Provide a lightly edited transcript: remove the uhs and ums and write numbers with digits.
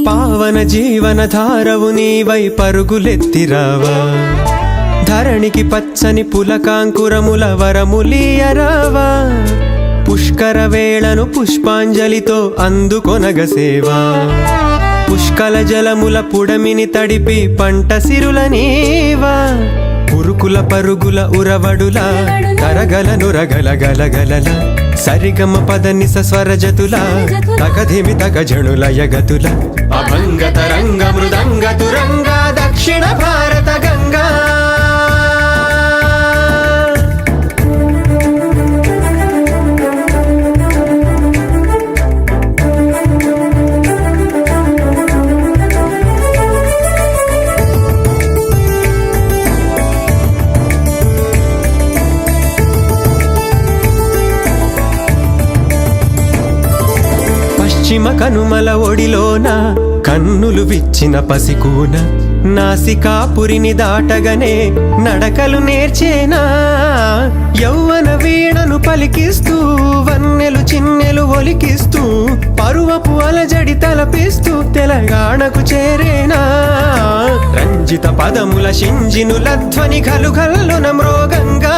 పావన జీవన ధారవు నీవై పరుగులెత్తిరావా, ధరణికి పచ్చని పులకాంకురముల వరములీయరావా, పుష్కర వేళను పుష్పాంజలితో అందుకొనగసేవా, పుష్కల జలముల పుడమిని తడిపి పంట సిరుల నీవా, ఉరుకుల పరుగుల ఉరవడుల కరగల నురగల గలగలల సరిగమ పదనిస స్వరజతుల తగధిమి తగజణుల యగతుల అభంగ తరంగ మృదంగ తురంగ దక్షిణ భారత గంగా. పశ్చిమ కనుమల ఒడిలోన కన్నులు విచ్చిన పసికూన నాసికాపురిని దాటగనే నడకలు నేర్చేనా, యౌవన వీణను పలికిస్తూ వన్నెలు చిన్నెలు ఒలికిస్తూ పరువపు అలజడి తలపిస్తూ తెలంగాణకు చేరేనా, రంజిత పదముల షింజినుల ధ్వని ఘలుఘల్లున మ్రోగంగా.